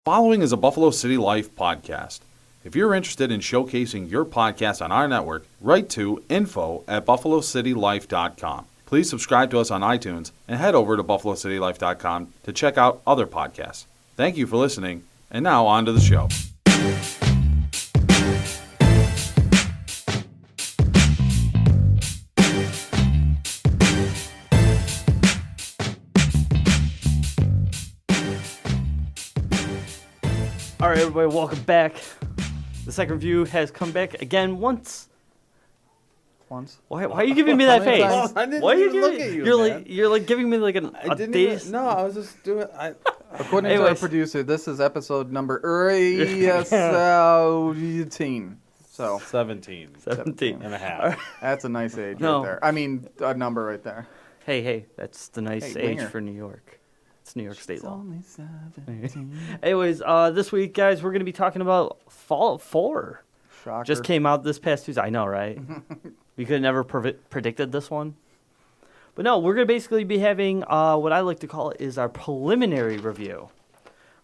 following is a Buffalo City Life podcast. If you're interested in showcasing your podcast on our network, write to info@buffalocitylife.com. Please subscribe to us on iTunes and head over to buffalocitylife.com to check out other podcasts. Thank you for listening, and now on to the show. All right, everybody, welcome back. The second review has come back again once. Why are you giving me that face? I didn't Why are even you look giving, at you, you're like giving me like a day's... No, I was just doing. According to our producer, this is episode number 18. So 17 and a half. That's a nice age right there. I mean, a number right there. Hey, that's the nice age winger. for New York. It's New York State law. Only 17. Anyways, this week, guys, we're going to be talking about Fallout 4. Shocker. Just came out this past Tuesday. I know, right? We could have never predicted this one. But no, we're going to basically be having what I like to call it is our preliminary review.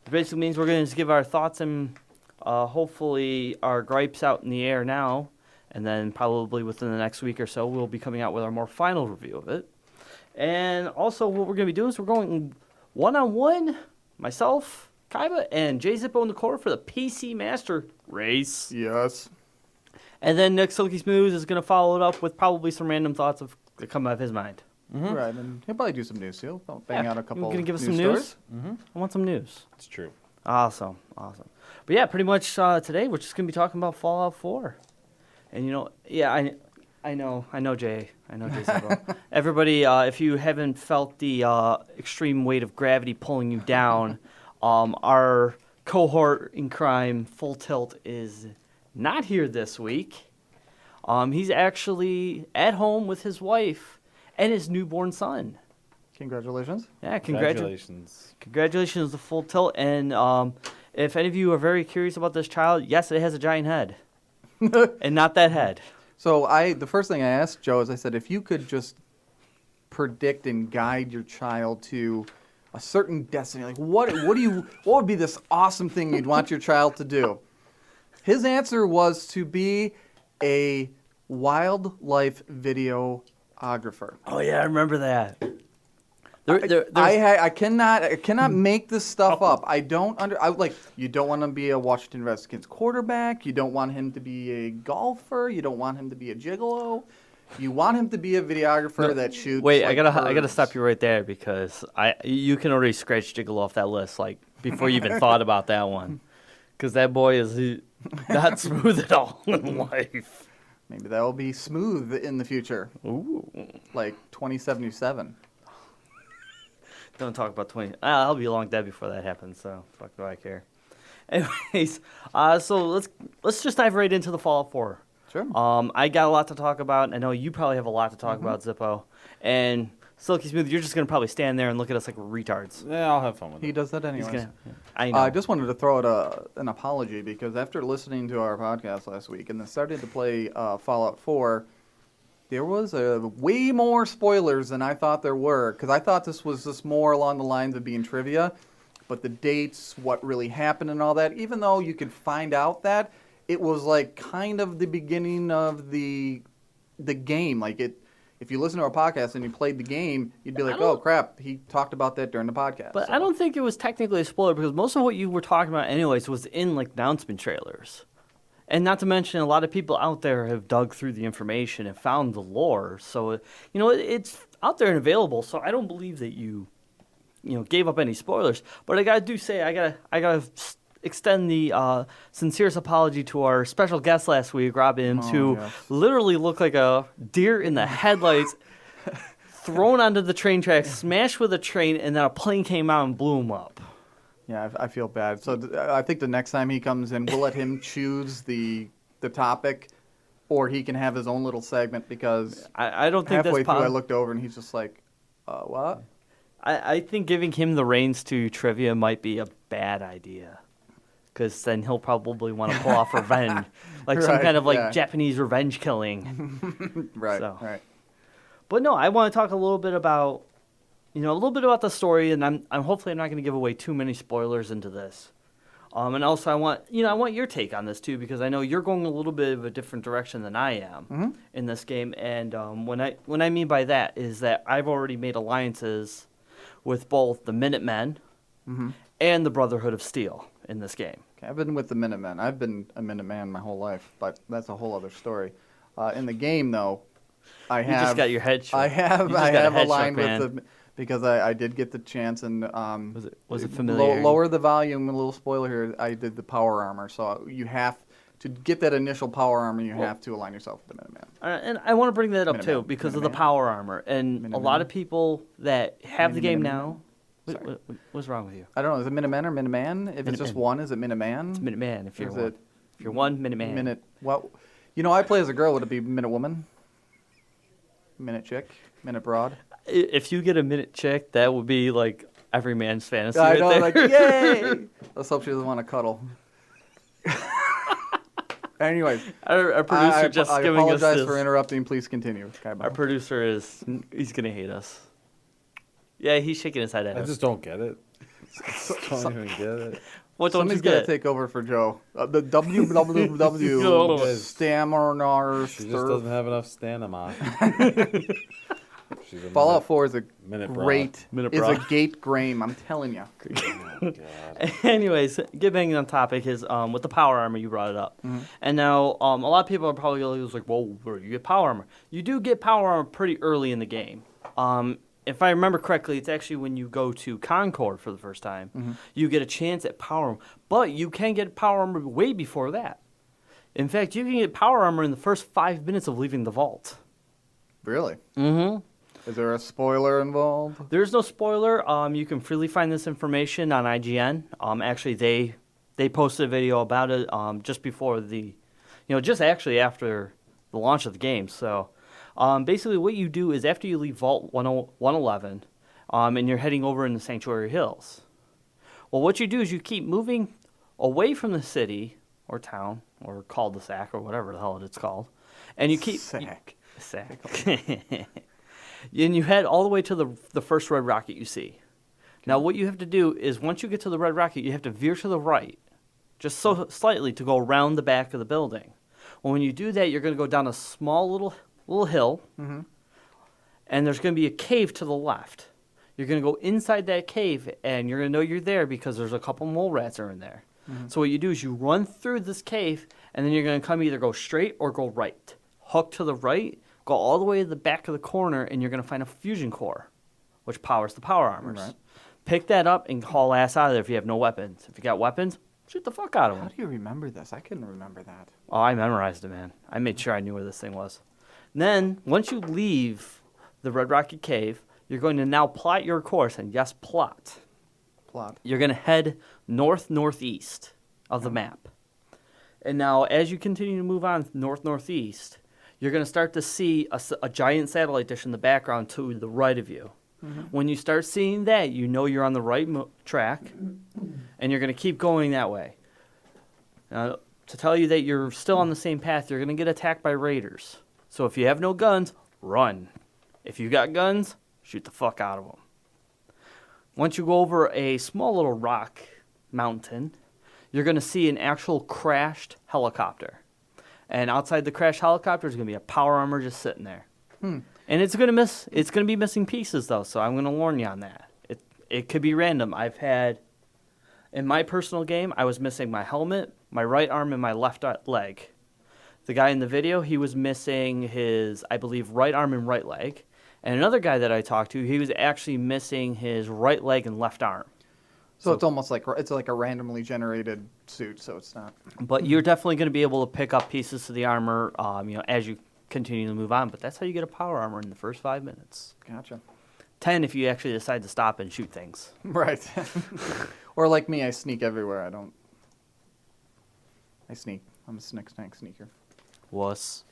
Which basically means we're going to just give our thoughts and hopefully our gripes out in the air now. And then probably within the next week or so, we'll be coming out with our more final review of it. And also what we're going to be doing is we're going one-on-one, myself, Kaiba, and Jay Zippo in the core for the PC Master Race. Yes. And then Nick Silky Smooth is going to follow it up with probably some random thoughts that come out of his mind. Mm-hmm. Right, and he'll probably do some news too. He'll bang out a couple. You going to give us some stories. news? Mm-hmm. I want some news. It's true. Awesome. But yeah, pretty much today we're just going to be talking about Fallout 4. And I know, Jay. I know, Jay Zippo. Everybody, if you haven't felt the extreme weight of gravity pulling you down, our cohort in crime, Full Tilt, is not here this week. He's actually at home with his wife and his newborn son. Congratulations. Yeah, congratulations to Full Tilt. And if any of you are very curious about this child, yes, it has a giant head. And not that head. So the first thing I asked Joe is I said, if you could just predict and guide your child to a certain destiny, like what would be this awesome thing you'd want your child to do? His answer was to be a wildlife videographer. Oh yeah, I remember that. I cannot make this stuff up. You don't want him to be a Washington Redskins quarterback. You don't want him to be a golfer. You don't want him to be a gigolo. You want him to be a videographer that shoots. Wait, I gotta stop you right there because you can already scratch gigolo off that list before you even thought about that one, because that boy is not smooth at all in life. Maybe that will be smooth in the future. Ooh, like 2077. Don't talk about 20. I'll be long dead before that happens, so fuck do I care. Anyways, so let's just dive right into the Fallout 4. Sure. I got a lot to talk about. I know you probably have a lot to talk about, Zippo. And Silky Smooth, you're just going to probably stand there and look at us like retards. Yeah, I'll have fun with it. He does that anyways. I know. I just wanted to throw out an apology because after listening to our podcast last week and then starting to play Fallout 4, there was way more spoilers than I thought there were, because I thought this was just more along the lines of being trivia, but the dates, what really happened and all that, even though you could find out that, it was like kind of the beginning of the game. Like if you listen to our podcast and you played the game, you'd be like, oh crap, he talked about that during the podcast. But I don't think it was technically a spoiler, because most of what you were talking about anyways was in like announcement trailers. And not to mention, a lot of people out there have dug through the information and found the lore. So, it's out there and available. So I don't believe that you gave up any spoilers. But I gotta say, I gotta extend the sincerest apology to our special guest last week, Rob Ims, who literally looked like a deer in the headlights, thrown onto the train tracks, smashed with a train, and then a plane came out and blew him up. Yeah, I feel bad. So I think the next time he comes in, we'll let him choose the topic, or he can have his own little segment, because I don't think halfway that's through I looked over and he's just like, what? I think giving him the reins to trivia might be a bad idea, because then he'll probably want to pull off revenge, like some kind of Japanese revenge killing. Right. But no, I want to talk a little bit about a little bit about the story, and I'm hopefully I'm not going to give away too many spoilers into this. And also, I want your take on this too, because I know you're going a little bit of a different direction than I am in this game. And what I mean by that is that I've already made alliances with both the Minutemen and the Brotherhood of Steel in this game. Okay, I've been with the Minutemen. I've been a Minuteman my whole life, but that's a whole other story. In the game, though, I have. You just got your head shook. I have aligned with the. Because I did get the chance and was it familiar? Lower the volume, a little spoiler here. I did the power armor, so you have to get that initial power armor. You have to align yourself with the Minuteman. And I want to bring that up too because of the power armor. And a lot of people that have the game now. What's wrong with you? I don't know. Is it Minutemen or Minuteman? If it's just one, is it Minuteman? It's Minuteman. If you're one. If you're one, Minuteman. Well, I play as a girl. Would it be Minute Woman? Minute Chick? Minute Broad? If you get a Minute Chick, that would be like every man's fantasy. I know, there. like, yay! Let's hope she doesn't want to cuddle. Anyways, our producer just I giving us apologize for interrupting. Please continue. Our producer he's gonna hate us. Yeah, he's shaking his head at us. I just don't get it. Don't even get it. What don't Somebody's you get? Gonna take over for Joe. The www stammer. She just doesn't have enough stamina. Fallout 4 is a Minute gate game. I'm telling you. Oh, God. Anyways, getting on topic is with the power armor, you brought it up. And now a lot of people are probably like, well, where do you get power armor? You do get power armor pretty early in the game. If I remember correctly, it's actually when you go to Concord for the first time. You get a chance at power armor. But you can get power armor way before that. In fact, you can get power armor in the first 5 minutes of leaving the vault. Really? Mm-hmm. Is there a spoiler involved? There's no spoiler. You can freely find this information on IGN. Actually, they posted a video about it just before just actually after the launch of the game. So basically what you do is after you leave Vault 111 and you're heading over in the Sanctuary Hills, well, what you do is you keep moving away from the city or town or cul-de-sac or whatever the hell it's called, and you keep... Sack. And you head all the way to the first red rocket you see. Now, what you have to do is once you get to the red rocket, you have to veer to the right, just so slightly to go around the back of the building. Well, when you do that, you're going to go down a small little hill, and there's going to be a cave to the left. You're going to go inside that cave, and you're going to know you're there because there's a couple mole rats are in there. So what you do is you run through this cave, and then you're going to either go straight or go right. Hook to the right, go all the way to the back of the corner, and you're going to find a fusion core, which powers the power armors. Right. Pick that up and haul ass out of there if you have no weapons. If you got weapons, shoot the fuck out of them. How do you remember this? I couldn't remember that. Oh, I memorized it, man. I made sure I knew where this thing was. And then, once you leave the Red Rocket Cave, you're going to now plot your course, and yes, plot. You're going to head north-northeast of the map. And now, as you continue to move on north-northeast, you're going to start to see a giant satellite dish in the background to the right of you. When you start seeing that, you know you're on the right track, and you're going to keep going that way. Now, to tell you that you're still on the same path, you're going to get attacked by raiders. So if you have no guns, run. If you got guns, shoot the fuck out of them. Once you go over a small little rock mountain, you're going to see an actual crashed helicopter. And outside the crashed helicopter is going to be a power armor just sitting there. And it's going to be missing pieces, though, so I'm going to warn you on that. It could be random. I've had, in my personal game, I was missing my helmet, my right arm, and my left leg. The guy in the video, he was missing his, I believe, right arm and right leg. And another guy that I talked to, he was actually missing his right leg and left arm. So it's almost like a randomly generated suit, so it's not. But you're definitely going to be able to pick up pieces to the armor, as you continue to move on. But that's how you get a power armor in the first 5 minutes. Gotcha. 10 if you actually decide to stop and shoot things. Right. Or like me, I sneak everywhere. I sneak. I'm a snack sneaker. Wuss.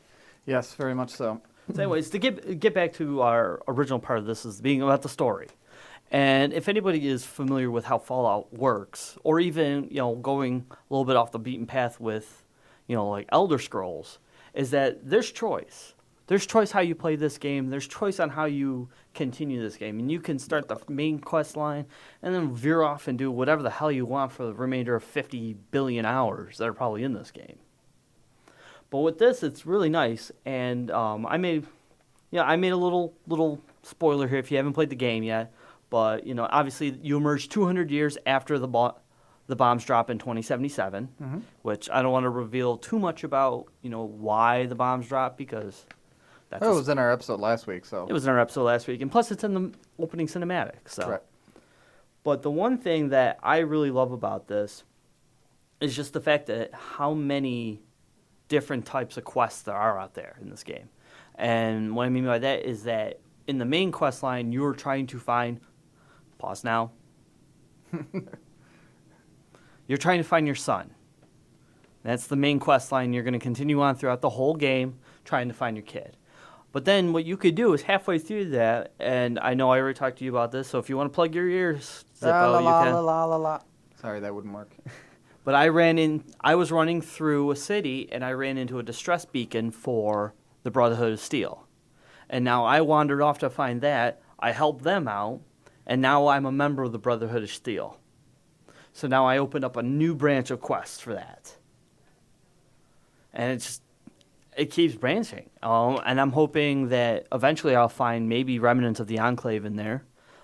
Yes, very much so. So anyways, to get back to our original part of this is being about the story. And if anybody is familiar with how Fallout works, or even, going a little bit off the beaten path with, like Elder Scrolls, is that there's choice. there's choice how you play this game. There's choice on how you continue this game. And you can start the main quest line and then veer off and do whatever the hell you want for the remainder of 50 billion hours that are probably in this game. But with this, it's really nice. And I made a little spoiler here if you haven't played the game yet. But, obviously you emerge 200 years after the bombs drop in 2077, which I don't want to reveal too much about, why the bombs drop because It was in our episode last week, so. It was in our episode last week, and plus it's in the opening cinematic. So. Correct. But the one thing that I really love about this is just the fact that how many different types of quests there are out there in this game. And what I mean by that is that in the main quest line, you're trying to find... Pause now. You're trying to find your son. That's the main quest line. You're going to continue on throughout the whole game trying to find your kid. But then what you could do is halfway through that, and I know I already talked to you about this, so if you want to plug your ears, Zippo, you can. La. Sorry, that wouldn't work. But I was running through a city, and I ran into a distress beacon for the Brotherhood of Steel. And now I wandered off to find that. I helped them out, and now I'm a member of the Brotherhood of Steel. So now I opened up a new branch of quests for that. And it keeps branching. And I'm hoping that eventually I'll find maybe remnants of the Enclave in there.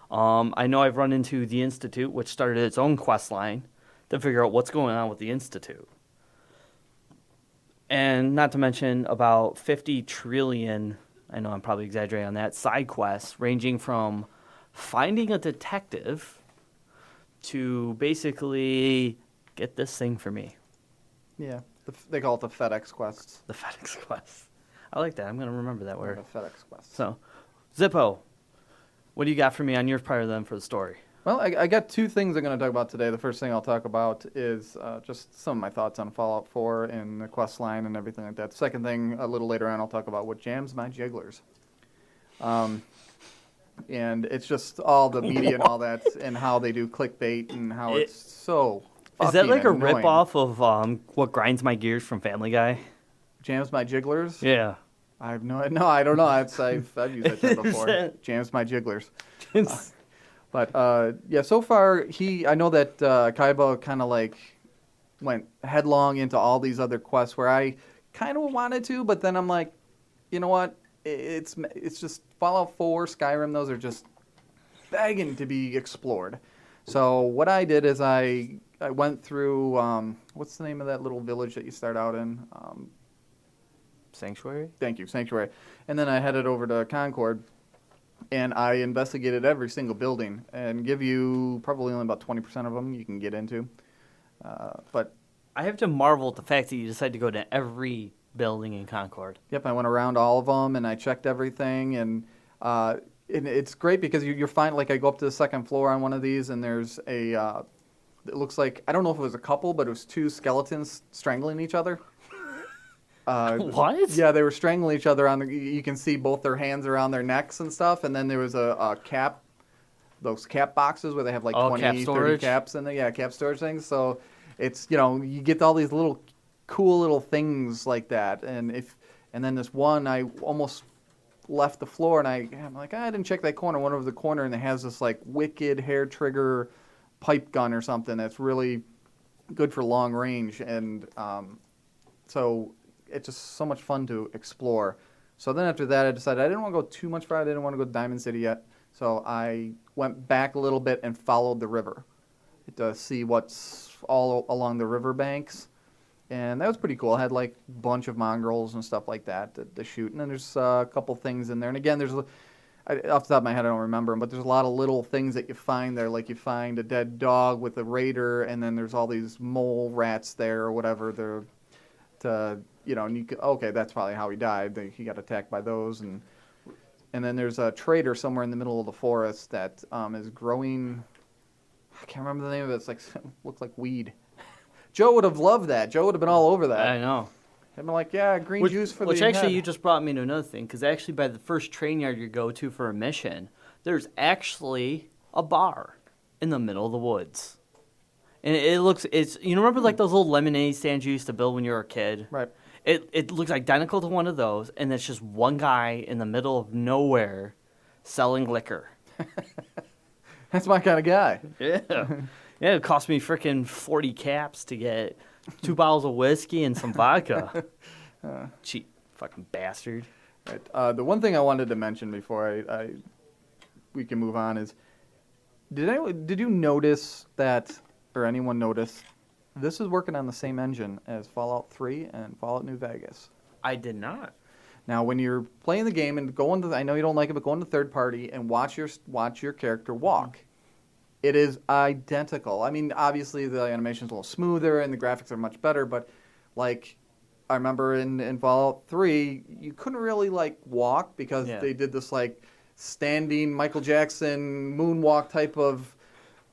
I know I've run into the Institute, which started its own quest line to figure out what's going on with the Institute. And not to mention about 50 trillion, I know I'm probably exaggerating on that, side quests ranging from finding a detective to basically get this thing for me. Yeah, they call it the FedEx quests. The FedEx quest. I like that. I'm going to remember that word. The FedEx quests. So, Zippo, what do you got for me on your part then for the story? Well, I got two things I'm going to talk about today. The first thing I'll talk about is just some of my thoughts on Fallout 4 and the quest line and everything like that. The second thing, a little later on, I'll talk about what jams my jigglers. And it's just all the media and all that and how they do clickbait and how it's so Is that like annoying. a rip-off of what grinds my gears from Family Guy? Jams my jigglers? Yeah. I have no I don't know. I've used that term before. Jams my jigglers. But yeah, so far I know that Kaiba kind of like went headlong into all these other quests where I kind of wanted to, but then I'm like, you know what? It's just Fallout 4, Skyrim. Those are just begging to be explored. So what I did is I went through what's the name of that little village that you start out in? Sanctuary? Thank you, Sanctuary. And then I headed over to Concord. And I investigated every single building and give you probably only about 20% of them you can get into. But I have to marvel at the fact that you decided to go to every building in Concord. Yep, I went around all of them and I checked everything. And it's great because you're fine. Like I go up to the second floor on one of these and there's it looks like, I don't know if it was a couple, but it was two skeletons strangling each other. What? Yeah, they were strangling each other you can see both their hands around their necks and stuff. And then there was a cap, those cap boxes where they have like 20, 30 caps in there. Yeah, cap storage things. So it's, you get all these little cool little things like that. And then this one, I almost left the floor and I'm like, I didn't check that corner. Went over the corner and it has this like wicked hair trigger pipe gun or something that's really good for long range. And so it's just so much fun to explore. So then after that, I decided I didn't want to go too much far. I didn't want to go to Diamond City yet. So I went back a little bit and followed the river to see what's all along the river banks. And that was pretty cool. I had like a bunch of mongrels and stuff like that to shoot. And then there's a couple things in there. And again, there's, off the top of my head, I don't remember them, but there's a lot of little things that you find there. Like you find a dead dog with a raider, and then there's all these mole rats there or whatever. And you can, okay, that's probably how he died. He got attacked by those. And then there's a trader somewhere in the middle of the forest that is growing, I can't remember the name of it. It's like, looks like weed. Joe would have loved that. Joe would have been all over that. I know. I'd been like, yeah, green juice for the Which actually, head. you just brought me to another thing, because actually by the first train yard you go to for a mission, there's actually a bar in the middle of the woods. And you remember like those little lemonade stands you used to build when you were a kid? Right. It looks identical to one of those, and it's just one guy in the middle of nowhere selling liquor. That's my kind of guy. Yeah. Yeah, it cost me freaking 40 caps to get 2 bottles of whiskey and some vodka. Cheap fucking bastard. Right. The one thing I wanted to mention before we can move on is, did you notice that, or anyone notice, this is working on the same engine as Fallout 3 and Fallout New Vegas? I did not. Now, when you're playing the game and going to, I know you don't like it, but go into third party and watch your character walk. It is identical. I mean, obviously the animation's a little smoother and the graphics are much better, but like I remember in Fallout 3, you couldn't really like walk because they did this like standing Michael Jackson moonwalk type of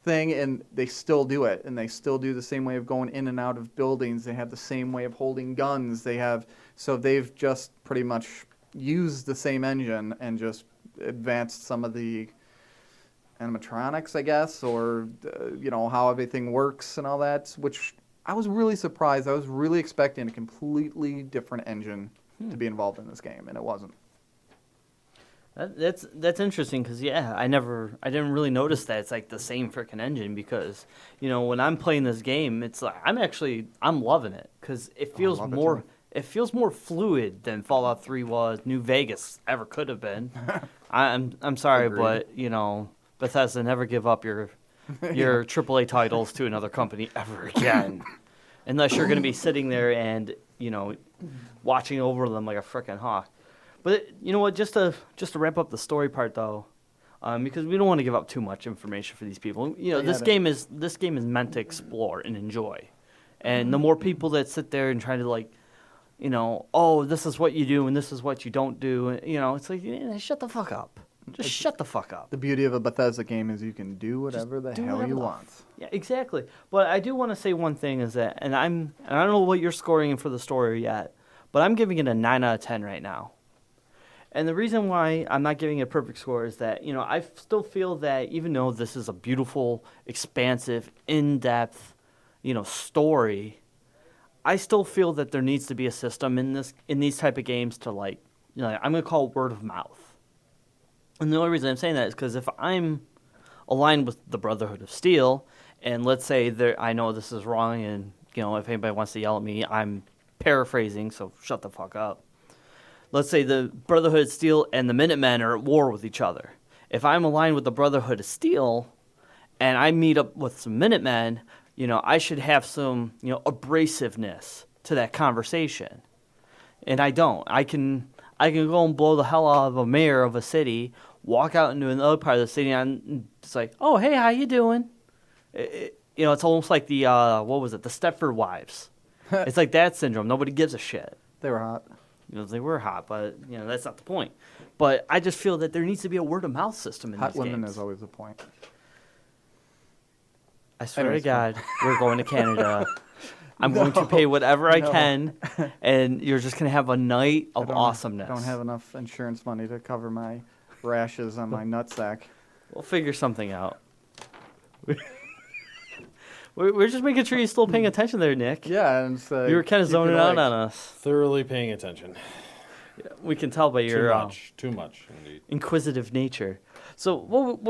thing, and they still do it, and they still do the same way of going in and out of buildings. They have the same way of holding guns. So they've just pretty much used the same engine and just advanced some of the animatronics, I guess, or how everything works and all that, which I was really surprised. I was really expecting a completely different engine to be involved in this game, and it wasn't. That's interesting because I didn't really notice that it's like the same freaking engine, because when I'm playing this game, it's like I'm loving it because it feels more fluid than Fallout 3 was, New Vegas ever could have been. I'm sorry, Agreed. but Bethesda, never give up your AAA titles to another company ever again, unless you're going to be sitting there and watching over them like a freaking hawk. But you know what? Just to wrap up the story part, though, because we don't want to give up too much information for these people. This game is meant to explore and enjoy, and the more people that sit there and try to this is what you do and this is what you don't do, it's like shut the fuck up. Just shut the fuck up. The beauty of a Bethesda game is you can do whatever the hell you want. Yeah, exactly. But I do want to say one thing is that, and I don't know what you're scoring for the story yet, but I'm giving it a 9 out of 10 right now. And the reason why I'm not giving it a perfect score is that, I still feel that even though this is a beautiful, expansive, in-depth, story, I still feel that there needs to be a system in these type of games to I'm going to call it word of mouth. And the only reason I'm saying that is because if I'm aligned with the Brotherhood of Steel, and let's say I know this is wrong, and if anybody wants to yell at me, I'm paraphrasing, so shut the fuck up. Let's say the Brotherhood of Steel and the Minutemen are at war with each other. If I'm aligned with the Brotherhood of Steel, and I meet up with some Minutemen, I should have some abrasiveness to that conversation, and I don't. I can go and blow the hell out of a mayor of a city, walk out into another part of the city, and it's like, oh, hey, how you doing? It's almost like the, the Stepford Wives. It's like that syndrome. Nobody gives a shit. They were hot. They were hot, but, that's not the point. But I just feel that there needs to be a word-of-mouth system in these games. Hot women is always the point. I swear to God, we're going to Canada. I'm going to pay whatever I can, and you're just going to have a night of awesomeness. I don't have enough insurance money to cover my rashes on my nutsack. We'll figure something out. We're just making sure you're still paying attention there, Nick. Yeah, and you were kind of zoning out on us. Thoroughly paying attention. Yeah, we can tell by your Too much, indeed. inquisitive nature. So, what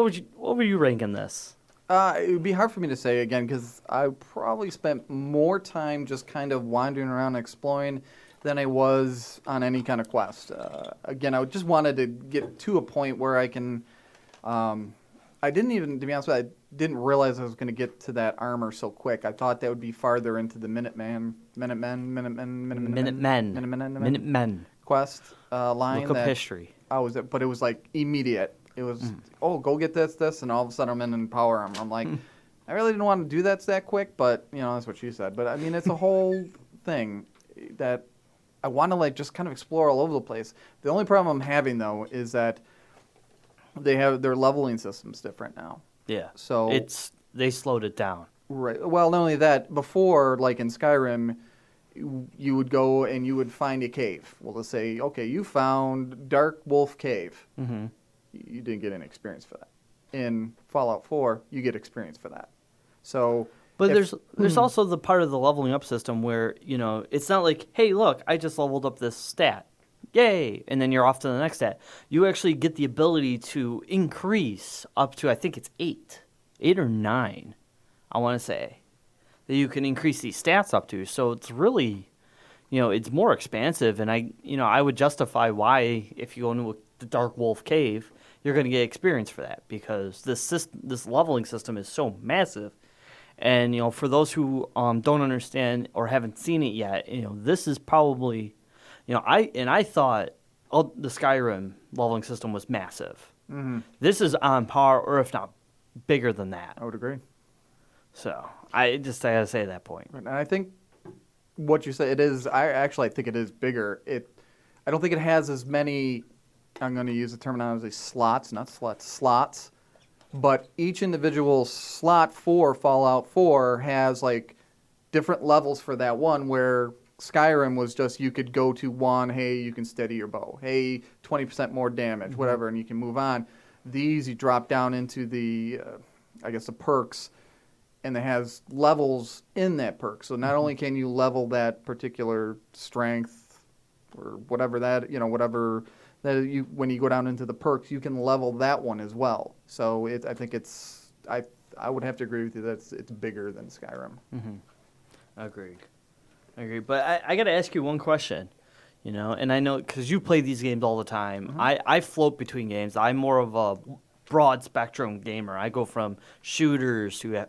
were you ranking this? It would be hard for me to say again because I probably spent more time just kind of wandering around and exploring than I was on any kind of quest. Again, I just wanted to get to a point where I can. I didn't even, to be honest with you, I didn't realize I was going to get to that armor so quick. I thought that would be farther into the Minutemen quest line. Look up history. But it was like immediate. It was, go get this, and all of a sudden I'm in power armor. I'm like, I really didn't want to do that quick, but, that's what she said. But, I mean, it's a whole thing that I want to, just kind of explore all over the place. The only problem I'm having, though, is that their leveling system's different now. Yeah. So they slowed it down. Right. Well, not only that, before, like in Skyrim, you would go and you would find a cave. Well, let's say, okay, you found Dark Wolf Cave. Mm-hmm. You didn't get any experience for that. In Fallout 4, you get experience for that. So But there's also the part of the leveling up system where, it's not like, hey, look, I just leveled up this stat. Yay! And then you're off to the next stat. You actually get the ability to increase up to, I think it's 8 or 9, I want to say, that you can increase these stats up to. So it's really, it's more expansive. And I would justify why, if you go into the Dark Wolf Cave, you're going to get experience for that, because this leveling system is so massive. And, for those who don't understand or haven't seen it yet, this is probably, I thought the Skyrim leveling system was massive. Mm-hmm. This is on par, or if not bigger than that. I would agree. So I gotta say that point. And I think what you say, it is, I think it is bigger. I don't think it has as many, I'm going to use the terminology slots, not sluts, slots. But each individual slot for Fallout 4 has like different levels for that one, where Skyrim was just you could go to one, hey, you can steady your bow. Hey, 20% more damage, whatever, and you can move on. These you drop down into the, the perks, and it has levels in that perk. So not only can you level that particular strength or whatever that, whatever that you, when you go down into the perks, you can level that one as well. So I think it's, I would have to agree with you that it's bigger than Skyrim. Mm-hmm. Agreed. But I got to ask you one question, and I know because you play these games all the time. Mm-hmm. I float between games. I'm more of a broad spectrum gamer. I go from shooters to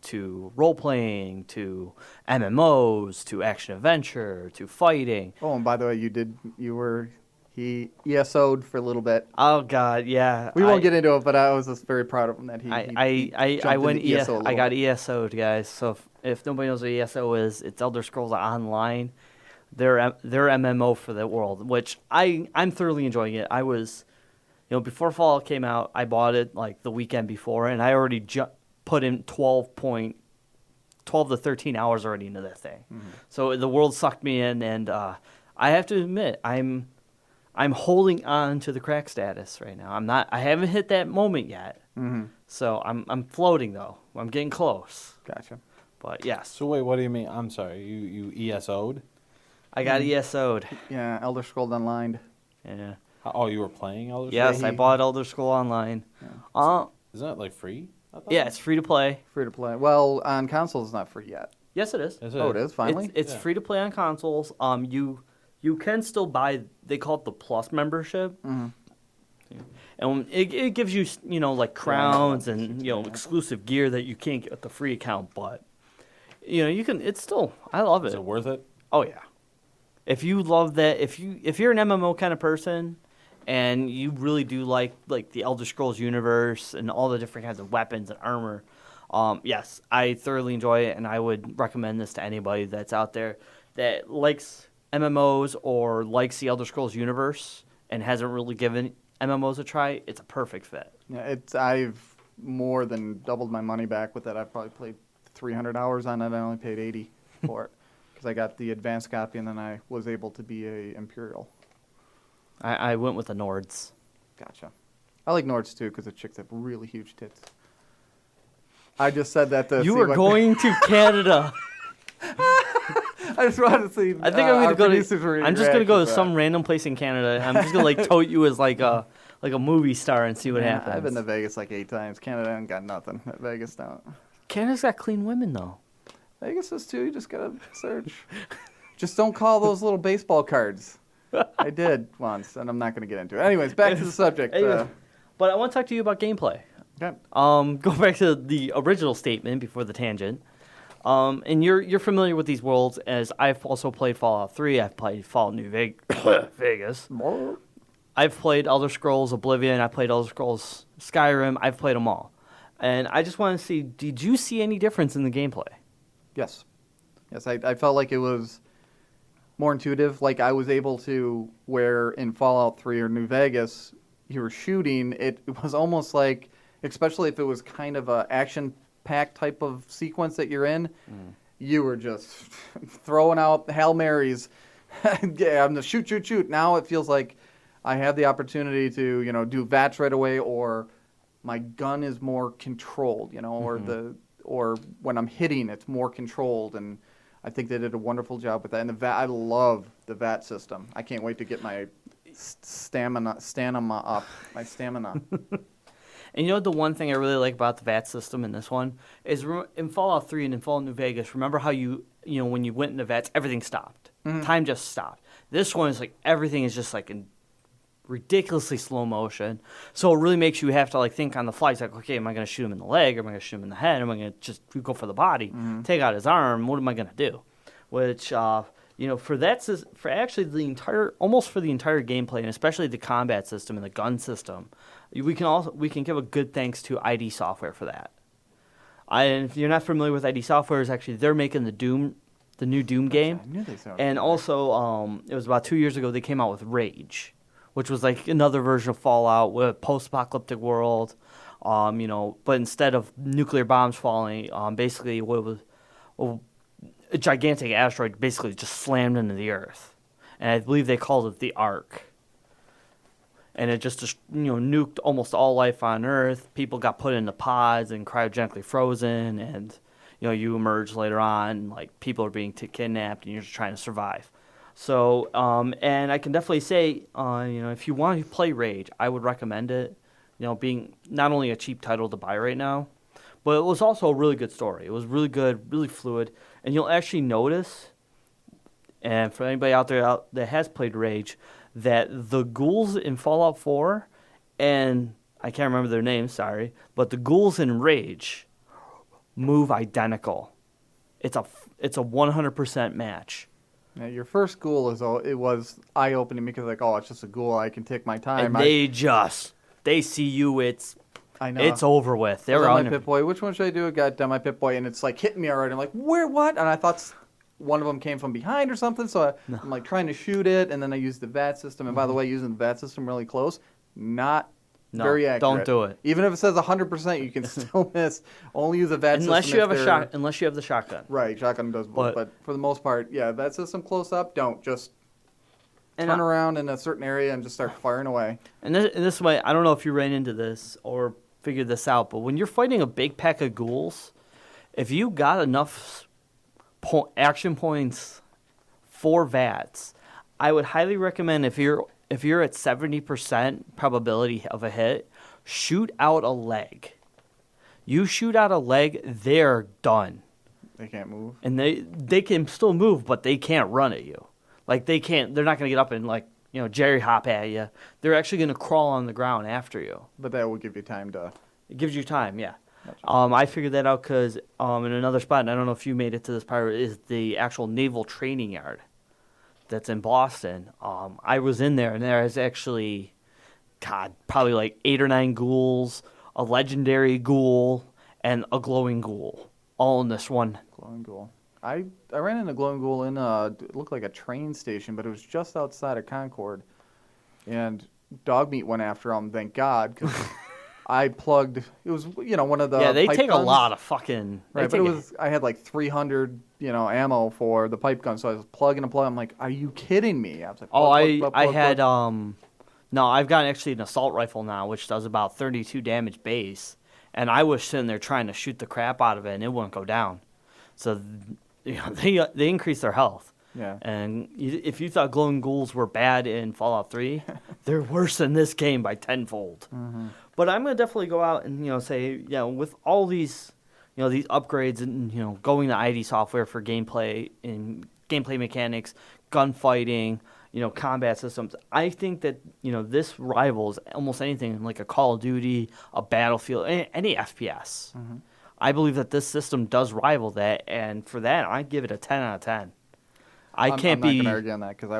to role playing, to MMOs, to action adventure, to fighting. Oh, and by the way, he ESO'd for a little bit. Oh God, yeah. We won't get into it, but I was just very proud of him that he I went ESO. I got ESO'd, guys. So if nobody knows what ESO is, it's Elder Scrolls Online. Their MMO for the world, which I'm thoroughly enjoying it. I was, before Fallout came out, I bought it like the weekend before, and I already put in 12 to 13 hours already into that thing. Mm-hmm. So the world sucked me in, and I have to admit, I'm holding on to the crack status right now. I haven't hit that moment yet. Mm-hmm. So I'm floating though. I'm getting close. Gotcha. But yes. So wait, what do you mean? I'm sorry. You ESO'd? I got ESO'd. Yeah, Elder Scrolls Online. Yeah. Oh, you were playing Elder Scrolls? Yes, I bought Elder Scrolls Online. Yeah. Isn't that like free? Yeah, it's free to play. Free to play. Well, on consoles, it's not free yet. Yes, it is. Oh, it is finally. It's free to play on consoles. You can still buy. They call it the Plus membership. Mm-hmm. And it gives you like crowns and exclusive gear that you can't get with the free account. But you can. It's still. I love it. Is it worth it? Oh yeah. If you love that, if you're an MMO kind of person, and you really do like the Elder Scrolls universe and all the different kinds of weapons and armor, yes, I thoroughly enjoy it, and I would recommend this to anybody that's out there that likes MMOs or likes the Elder Scrolls universe and hasn't really given MMOs a try. It's a perfect fit. Yeah, I've more than doubled my money back with it. I've probably played 300 hours on it. I only paid 80 for it because I got the advanced copy, and then I was able to be a Imperial. I went with the Nords. Gotcha. I like Nords too because the chicks have really huge tits. I just said that to You were going to Canada. I just wanted to see. I think I'm going to go to. I'm just going to go to some random place in Canada. I'm just going to tote you as like a movie star and see what happens. I've been to Vegas like 8 times. Canada ain't got nothing. Vegas don't. Canada's got clean women though. Vegas is too. You just gotta search. Just don't call those little baseball cards. I did once, and I'm not going to get into it. Anyways, back to the subject. But I want to talk to you about gameplay. Okay. Go back to the original statement before the tangent. And you're familiar with these worlds, as I've also played Fallout 3. I've played Fallout New Vegas. I've played Elder Scrolls Oblivion. I played Elder Scrolls Skyrim. I've played them all. And I just want to see, did you see any difference in the gameplay? Yes. Yes, I felt like it was more intuitive. Like I was able to, where in Fallout 3 or New Vegas, you were shooting, it was almost like, especially if it was kind of a action-packed type of sequence that you're in, you were just throwing out Hail Marys. Yeah, I'm the shoot. Now it feels like I have the opportunity to, do VATS right away, or my gun is more controlled, or when I'm hitting, it's more controlled, and I think they did a wonderful job with that. And the VAT, I love the VAT system. I can't wait to get my stamina up. My stamina. And you know what the one thing I really like about the VAT system in this one is in Fallout 3 and in Fallout New Vegas, remember how when you went into VATs, everything stopped. Mm-hmm. Time just stopped. This one is like everything is just like in ridiculously slow motion. So it really makes you have to like think on the fly. It's like, okay, am I going to shoot him in the leg? Or am I going to shoot him in the head? Am I going to just go for the body, take out his arm? What am I going to do? Which, for actually the entire gameplay, and especially the combat system and the gun system, we can give a good thanks to ID Software for that. And if you're not familiar with ID Software, they're making the new Doom game. I knew they sounded And familiar. also, it was about 2 years ago they came out with Rage, which was like another version of Fallout with a post-apocalyptic world. But instead of nuclear bombs falling, basically a gigantic asteroid basically just slammed into the Earth, and I believe they called it the Ark. And it just nuked almost all life on Earth. People got put into pods and cryogenically frozen, and you emerge later on, like people are being kidnapped, and you're just trying to survive. So, and I can definitely say, if you want to play Rage, I would recommend it. Being not only a cheap title to buy right now, but it was also a really good story. It was really good, really fluid, and you'll actually notice, and for anybody out there that has played Rage, that the ghouls in Fallout 4, and I can't remember their names, sorry, but the ghouls in Rage move identical. It's a 100% match. Yeah, your first ghoul was eye-opening because it's just a ghoul. I can take my time. And they see you. I know. It's over with. They're on on my Pip-Boy. Which one should I do? I got my Pip-Boy, and it's like hitting me already. I'm like, where? What? And I thought one of them came from behind or something. So I'm like trying to shoot it, and then I used the VAT system. And by the way, using the VAT system really close, not very accurate. Don't do it. Even if it says 100%, you can still miss. Only use a VAT unless system you have a shot. Unless you have the shotgun. Right, shotgun does both. But for the most part, yeah, VAT system close up. Don't just turn around in a certain area and just start firing away. And this way, I don't know if you ran into this or figured this out, but when you're fighting a big pack of ghouls, if you got enough action points for VATs, I would highly recommend if you're at 70% probability of a hit, shoot out a leg. You shoot out a leg, they're done. They can't move. And they can still move, but they can't run at you. Like they're not going to get up and jerry hop at you. They're actually going to crawl on the ground after you. But that will give you time to... It gives you time, yeah. Gotcha. I figured that out because in another spot, and I don't know if you made it to this part, is the actual naval training yard that's in Boston. I was in there, and there is actually, probably like 8 or 9 ghouls, a legendary ghoul, and a glowing ghoul, all in this one. Glowing ghoul. I ran into glowing ghoul in it looked like a train station, but it was just outside of Concord, and dog meat went after him. Thank God, because I plugged. It was one of the they pipe take guns. A lot of fucking Right, but I had like 300 ammo for the pipe gun, so I was plugging and plugging. I'm like, are you kidding me? I was like, I've got actually an assault rifle now, which does about 32 damage base, and I was sitting there trying to shoot the crap out of it, and it wouldn't go down. So they increase their health. Yeah. And if you thought glowing ghouls were bad in Fallout 3, they're worse in this game by tenfold. Mm-hmm. But I'm going to definitely go out and, say, with all these, these upgrades and, going to ID Software for gameplay and gameplay mechanics, gunfighting, combat systems, I think that, this rivals almost anything like a Call of Duty, a Battlefield, any FPS. Mm-hmm. I believe that this system does rival that, and for that, I give it a 10 out of 10. I'm not going to argue on that because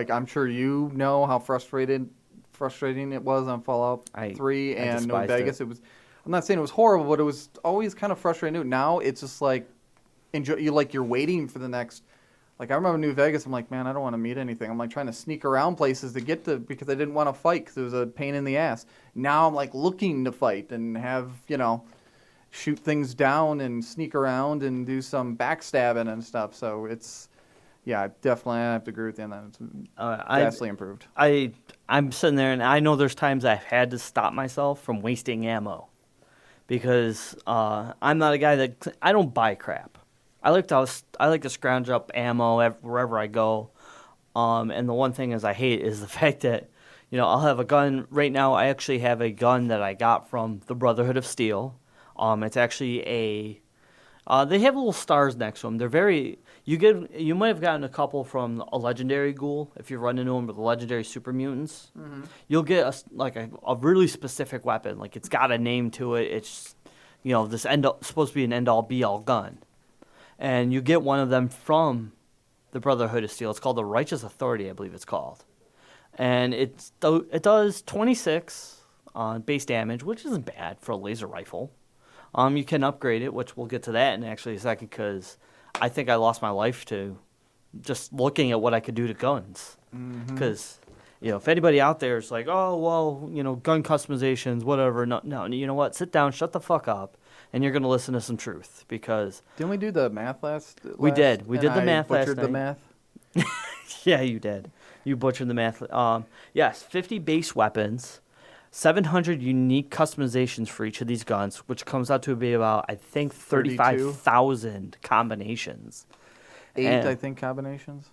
I'm sure you know how frustrating it was on Fallout 3 and New Vegas. It was. I'm not saying it was horrible, but it was always kind of frustrating. Now it's just like you're waiting for the next. Like I remember New Vegas. I'm like, man, I don't want to meet anything. I'm like trying to sneak around places to get to because I didn't want to fight because it was a pain in the ass. Now I'm like looking to fight and have shoot things down and sneak around and do some backstabbing and stuff. So it's, definitely I have to agree with you on that. It's vastly improved. I'm sitting there and I know there's times I've had to stop myself from wasting ammo because I'm not a guy I don't buy crap. I like to scrounge up ammo wherever I go. And the one thing I hate is the fact that, I'll have a gun. Right now, I actually have a gun that I got from the Brotherhood of Steel. It's actually they have little stars next to them. They're very. You might have gotten a couple from a legendary ghoul if you run into them with the legendary super mutants. Mm-hmm. You'll get a really specific weapon. Like it's got a name to it. It's this supposed to be an end all be all gun, and you get one of them from the Brotherhood of Steel. It's called the Righteous Authority, I believe it's called, and it does 26 base damage, which isn't bad for a laser rifle. You can upgrade it, which we'll get to that in actually a second, because I think I lost my life to just looking at what I could do to guns. Because, if anybody out there is like, oh, well, gun customizations, whatever. No, you know what? Sit down, shut the fuck up, and you're going to listen to some truth. Because didn't we do the math last? We did. We did the math last night. Butchered the math? Yeah, you did. You butchered the math. Yes, 50 base weapons. 700 unique customizations for each of these guns, which comes out to be about, I think, 35,000 combinations. I think, combinations.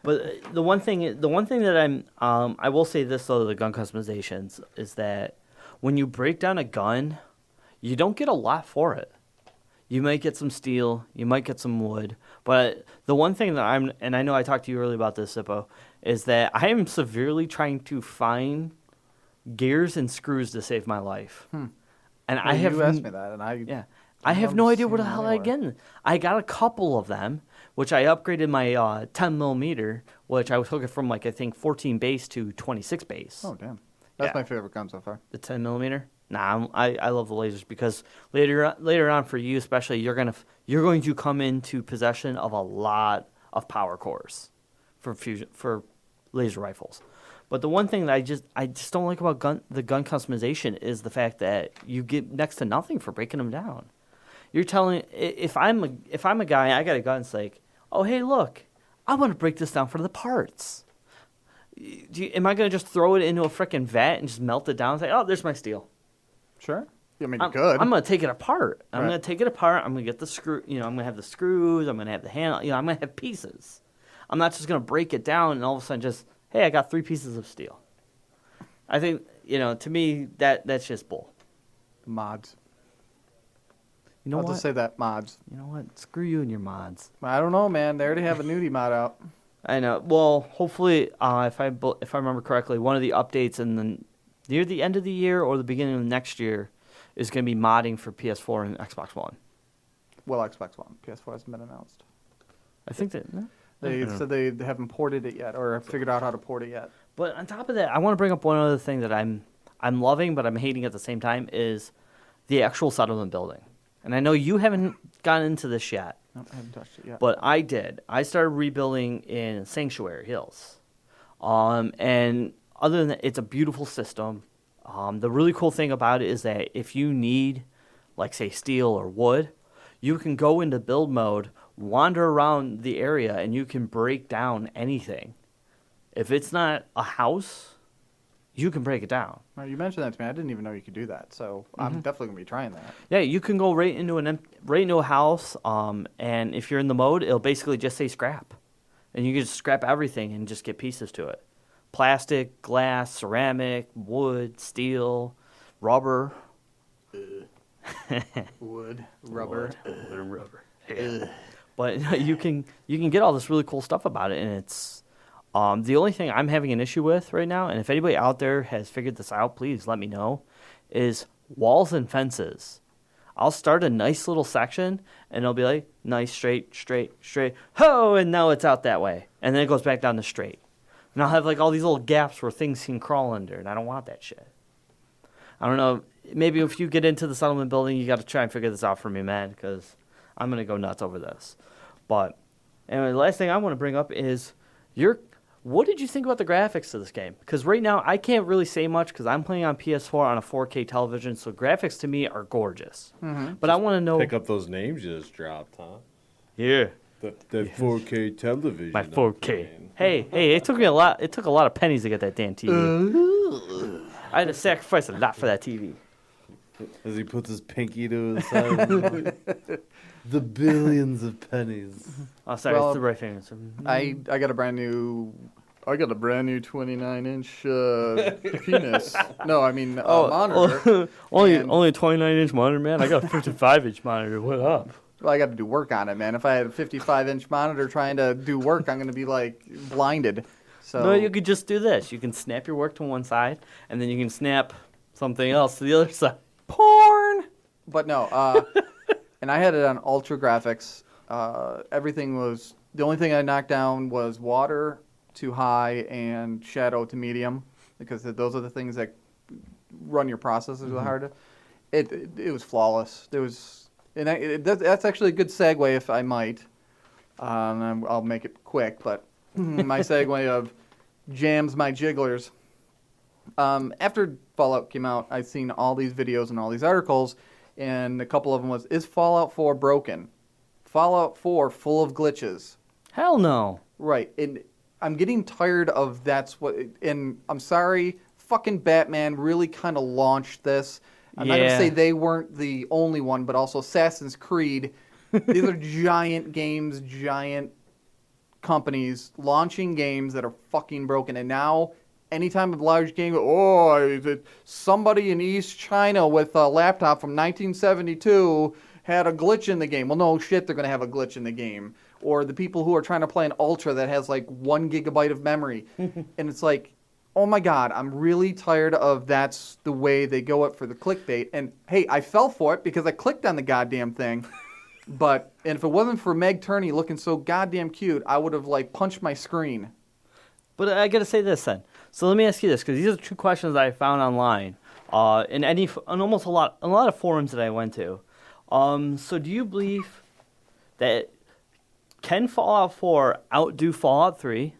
But the one thing that I will say this though, the gun customizations, is that when you break down a gun, you don't get a lot for it. You might get some steel, you might get some wood, but the one thing that and I know I talked to you earlier about this, Zippo, is that I am severely trying to find gears and screws to save my life. And you asked me that, and I have no idea where the hell I get. I got a couple of them, which I upgraded my 10 millimeter, which I took it from I think 14 base to 26 base. Oh damn, that's my favorite gun so far. The 10 millimeter. Nah, I love the lasers because later on for you especially, you're going to come into possession of a lot of power cores for laser rifles. But the one thing that I just don't like about the gun customization is the fact that you get next to nothing for breaking them down. You're telling if I'm a guy, I got a gun. It's like, oh hey, look, I want to break this down for the parts. Am I going to just throw it into a freaking vat and just melt it down and say, oh, there's my steel? Sure. I mean, you could. I'm going to take it apart. I'm Right. going to take it apart. I'm going to get the screw. I'm going to have the screws. I'm going to have the handle. I'm going to have pieces. I'm not just going to break it down and all of a sudden just, hey, I got 3 pieces of steel. I think, to me, that's just bull. Mods. You know I'll what? just say that, mods. You know what? Screw you and your mods. I don't know, man. They already have a nudie mod out. I know. Well, hopefully, if I remember correctly, one of the updates near the end of the year or the beginning of next year is going to be modding for PS4 and Xbox One. Well, Xbox One. PS4 hasn't been announced. I think that... No? They said they haven't ported it yet or figured out how to port it yet. But on top of that, I want to bring up one other thing that I'm loving, but I'm hating at the same time, is the actual settlement building. And I know you haven't gotten into this yet. No, I haven't touched it yet. But I did. I started rebuilding in Sanctuary Hills. And other than that, it's a beautiful system. The really cool thing about it is that if you need, say, steel or wood, you can go into build mode, wander around the area, and you can break down anything. If it's not a house, you can break it down. Well, you mentioned that to me. I didn't even know you could do that. So I'm definitely going to be trying that. Yeah, you can go right into a house, and if you're in the mode, it'll basically just say scrap. And you can just scrap everything and just get pieces to it. Plastic, glass, ceramic, wood, steel, rubber. Wood, rubber. Wood and rubber. Yeah. But you can get all this really cool stuff about it, and it's the only thing I'm having an issue with right now, and if anybody out there has figured this out, please let me know, is walls and fences. I'll start a nice little section, and it'll be like, nice, straight, ho, and now it's out that way. And then it goes back down to straight. And I'll have all these little gaps where things can crawl under, and I don't want that shit. I don't know, maybe if you get into the settlement building, you got to try and figure this out for me, man, because I'm going to go nuts over this. But anyway, the last thing I want to bring up is what did you think about the graphics of this game? Because right now, I can't really say much because I'm playing on PS4 on a 4K television, so graphics to me are gorgeous. Mm-hmm. But I want to know... Pick up those names you just dropped, huh? Yeah. The 4K television. My 4K. Hey, it took me a lot. It took a lot of pennies to get that damn TV. I had to sacrifice a lot for that TV. As he puts his pinky to his side. The billions of pennies. Oh, sorry, Well, it's the right finger. I got a brand new 29-inch penis. No, I mean monitor. only And- only a 29-inch monitor, man. I got a 55-inch monitor. What up? Well, I got to do work on it, man. If I had a 55-inch monitor trying to do work, I'm going to be like blinded. So No, you could just do this. You can snap your work to one side, and then you can snap something else to the other side. porn. But no, and I had it on ultra graphics. Everything was the only thing I knocked down was water to high and shadow to medium, because those are the things that run your processors the hardest. It was flawless. There was, and that's actually a good segue, if I might. I'll make it quick, but my segue of jams my jigglers. After Fallout came out, I've seen all these videos and all these articles, and a couple of them was, is Fallout 4 broken? Fallout 4 full of glitches. Hell no. Right, and I'm getting tired of and I'm sorry, fucking Batman really kind of launched this. I'm not going to Yeah. say they weren't the only one, but also Assassin's Creed. These are giant games, giant companies launching games that are fucking broken. And now, anytime a large game, somebody in East China with a laptop from 1972 had a glitch in the game. Well, no shit, they're going to have a glitch in the game. Or the people who are trying to play an Ultra that has like 1 gigabyte of memory. And it's like, oh my God, I'm really tired of that's the way they go up for the clickbait. And hey, I fell for it because I clicked on the goddamn thing. And if it wasn't for Meg Turney looking so goddamn cute, I would have like punched my screen. But I got to say this then. So let me ask you this, because these are 2 questions I found online, in almost a lot of forums that I went to. So do you believe that can Fallout 4 outdo Fallout 3,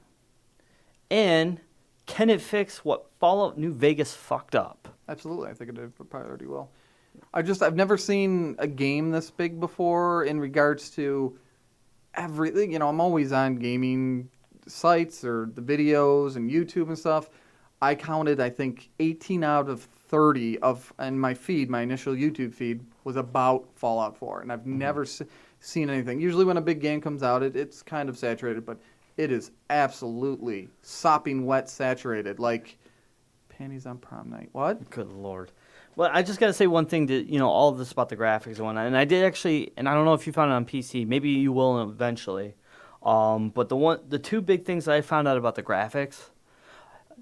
and can it fix what Fallout New Vegas fucked up? Absolutely, I think it probably will. I've never seen a game this big before in regards to everything. You know, I'm always on gaming sites or the videos and YouTube and stuff. I counted, I think, 18 out of 30 and my initial YouTube feed was about Fallout 4, and I've never seen anything. Usually when a big game comes out, it's kind of saturated, but it is absolutely sopping wet saturated, like panties on prom night. What? Good Lord. Well, I just got to say one thing to, all of this about the graphics and whatnot. And I did actually, and I don't know if you found it on PC. Maybe you will eventually. But the 2 big things that I found out about the graphics,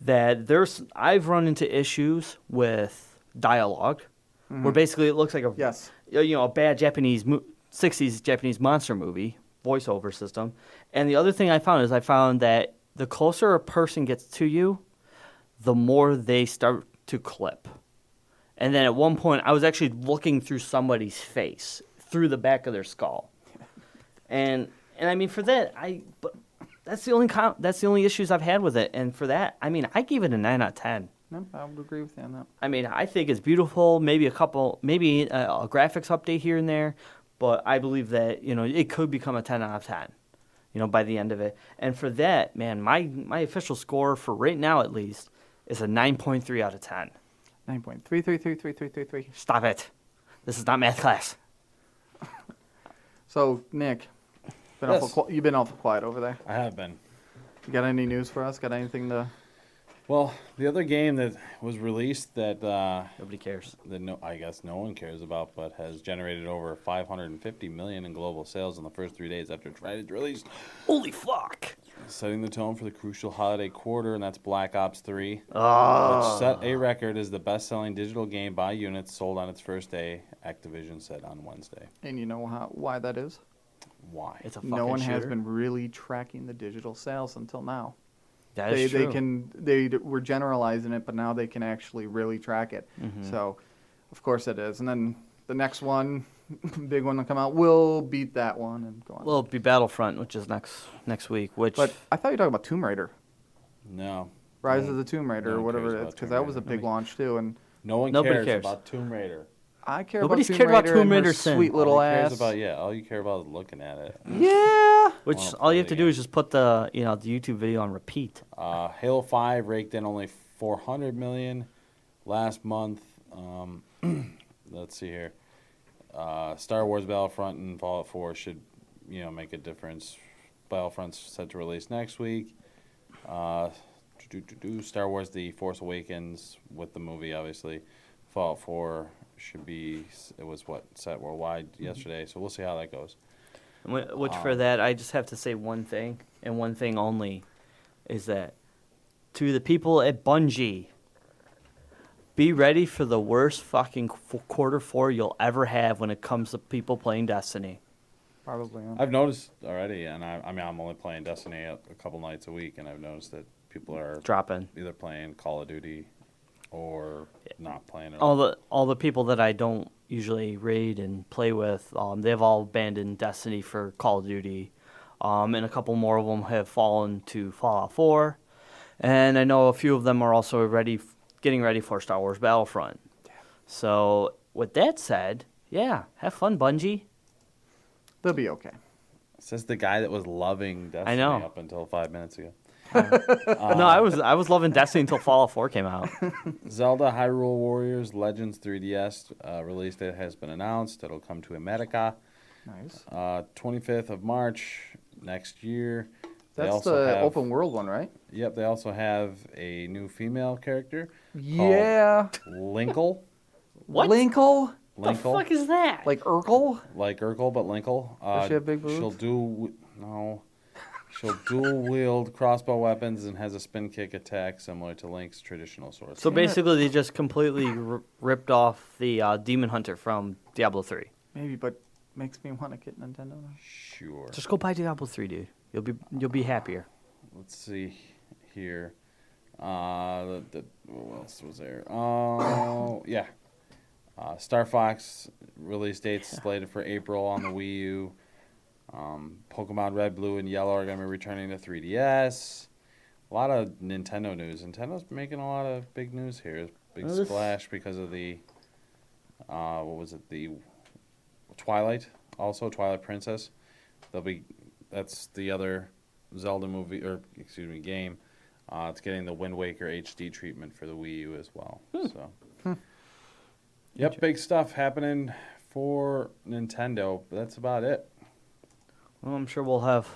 that I've run into issues with dialogue, where basically it looks like a bad Japanese 60s Japanese monster movie voiceover system. And the other thing I found that the closer a person gets to you, the more they start to clip. And then at one point, I was actually looking through somebody's face, through the back of their skull. And I mean, for that, but that's the only issues I've had with it. And for that, I mean, I gave it a 9 out of 10. No, I would agree with you on that. I mean, I think it's beautiful. Maybe a graphics update here and there, but I believe that it could become a 10 out of 10, by the end of it. And for that, man, my official score for right now at least is a 9.3 out of 10. 9.3333333. Stop it. This is not math class. So, Nick, you've been awful quiet over there. I have been. You got any news for us? Got anything to... Well, the other game that was released that Nobody cares. I guess no one cares about, but has generated over $550 million in global sales in the first 3 days after its release, Holy fuck. setting the tone for the crucial holiday quarter, and that's Black Ops 3, Oh. which set a record as the best-selling digital game by units sold on its first day, Activision said on Wednesday. And you know why that is? Why? It's a fucking No one has shooter. been really tracking the digital sales until now. That is true. They were generalizing it, but now they can actually really track it. Mm-hmm. So, of course it is. And then the next one, big one to come out, will beat that one and go on. Well, it'll be Battlefront, which is next week. But I thought you were talking about Tomb Raider, No. Rise of the Tomb Raider, no or one whatever cares it is, about because Tomb that was a Raider. big launch too. And No one Nobody cares cares. about Tomb Raider. I care Nobody's about cared Tomb about Raider Tomb and her Raider since. sweet little all ass. all you care about is looking at it. Yeah. Which Well, all you have play to the do is just put the the YouTube video on repeat. Halo 5 raked in only $400 million last month. let's see here. Star Wars Battlefront and Fallout 4 should, make a difference. Battlefront's set to release next week. Star Wars: The Force Awakens with the movie, obviously. Fallout 4 should be. It was set worldwide yesterday, so we'll see how that goes. Which for that, I just have to say one thing, and one thing only, is that to the people at Bungie, be ready for the worst fucking quarter four you'll ever have when it comes to people playing Destiny. Probably. Yeah. I've noticed already, and I'm only playing Destiny a couple nights a week, and I've noticed that people are Dropping. either playing Call of Duty or not playing at all. All the people that I don't usually raid and play with, they've all abandoned Destiny for Call of Duty, and a couple more of them have fallen to Fallout 4, and I know a few of them are also getting ready for Star Wars Battlefront. So with that said, yeah, have fun, Bungie. They'll be okay. Says the guy that was loving Destiny know. up until 5 minutes ago. No, I was loving Destiny until Fallout 4 came out. Zelda Hyrule Warriors Legends 3DS release date has been announced. It'll come to America. Nice. 25th of March next year. That's the open world one, right? Yep, they also have a new female character. Yeah. Linkle. What? Linkle? What the fuck is that? Like Urkel? Like Urkel, but Linkle. Does she have big boobs? She'll dual wield crossbow weapons and has a spin kick attack similar to Link's traditional sword. So basically, they just completely ripped off the Demon Hunter from Diablo 3. Maybe, but makes me want to get Nintendo now. Sure. Just go buy Diablo 3, dude. You'll be happier. Let's see here. What else was there? Oh, yeah. Star Fox release dates slated for April on the Wii U. Pokemon Red, Blue, and Yellow are going to be returning to 3DS. A lot of Nintendo news. Nintendo's making a lot of big news here. Big splash because of the, the Twilight, also Twilight Princess. That's the other Zelda movie, game. It's getting the Wind Waker HD treatment for the Wii U as well. So, yep, big stuff happening for Nintendo. But that's about it. Well, I'm sure we'll have,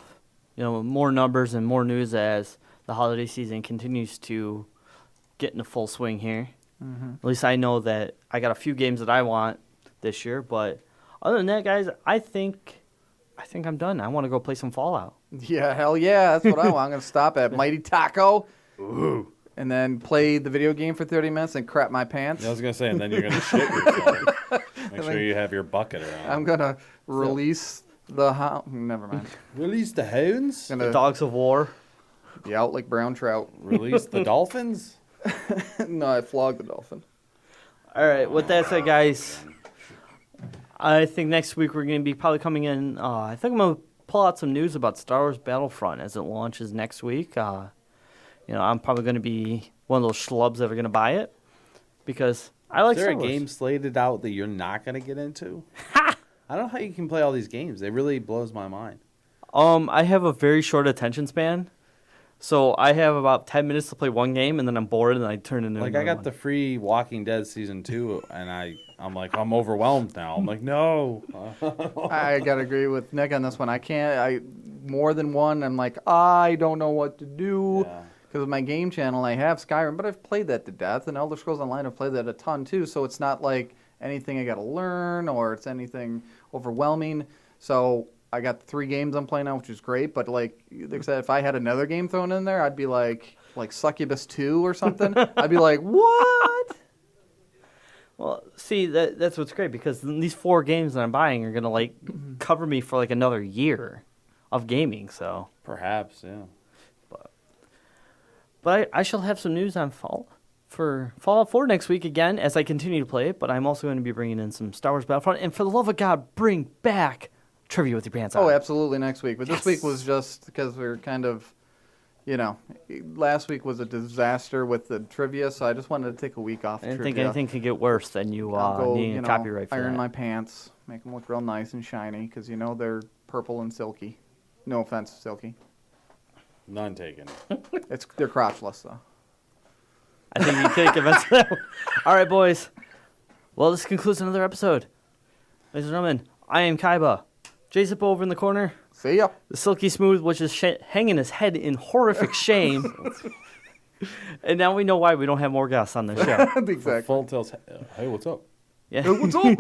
more numbers and more news as the holiday season continues to get into full swing here. Mm-hmm. At least I know that I got a few games that I want this year. But other than that, guys, I think I'm done. I want to go play some Fallout. Yeah, hell yeah. That's what I want. I'm going to stop at Mighty Taco. Ooh. And then play the video game for 30 minutes and crap my pants. Yeah, I was going to say, and then you're going to shit yourself. Make sure you have your bucket around. I'm going to release the hound. Never mind. Release the hounds? The Dogs of War. Yeah, out like brown trout. Release the dolphins? No, I flogged the dolphin. All right, with that said, guys, I think next week we're going to be probably coming in. I think I'm going to pull out some news about Star Wars Battlefront as it launches next week. I'm probably going to be one of those schlubs that are going to buy it because I like Star Wars. Is there a game slated out that you're not going to get into? I don't know how you can play all these games. It really blows my mind. I have a very short attention span. So I have about 10 minutes to play one game, and then I'm bored, and I turn into I got the free Walking Dead Season 2, and I'm like, I'm overwhelmed now. I'm like, no. I got to agree with Nick on this one. I can't. More than one, I'm like, I don't know what to do. Because of my game channel, I have Skyrim, but I've played that to death, and Elder Scrolls Online, I've played that a ton, too. So it's not like anything I got to learn or it's anything overwhelming. So I got 3 games I'm playing now, which is great. But like they said, if I had another game thrown in there, I'd be like Succubus 2 or something. I'd be like, what? Well, see, that's what's great because these 4 games that I'm buying are gonna cover me for another year of gaming. So perhaps, yeah. But I shall have some news on Fallout 4 next week again as I continue to play it. But I'm also going to be bringing in some Star Wars Battlefront. And for the love of God, bring back Trivia with Your Pants On. Oh, absolutely, next week. But this week was just because we were kind of, last week was a disaster with the trivia, so I just wanted to take a week off. I didn't think anything could get worse than you needing copyright for iron that. my pants, make them look real nice and shiny, because they're purple and silky. No offense, Silky. None taken. They're crotchless, though. I think you take offense to that one. All right, boys. Well, this concludes another episode. Ladies and gentlemen, I am Kaiba. Jason over in the corner. See ya. The Silky Smooth, which is hanging his head in horrific shame. And now we know why we don't have more guests on the show. Exactly. Full Tail's, hey, what's up? Yeah. What's up?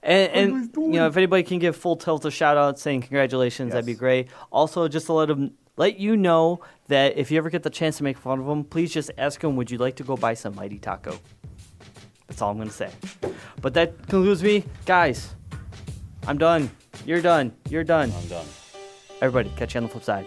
And if anybody can give Full Tilt a shout out saying congratulations, that'd be Yes. great. Also, just to let you know that if you ever get the chance to make fun of them, please just ask them, would you like to go buy some Mighty Taco? That's all I'm going to say. But that concludes me. Guys, I'm done. You're done. You're done. I'm done. Everybody, catch you on the flip side.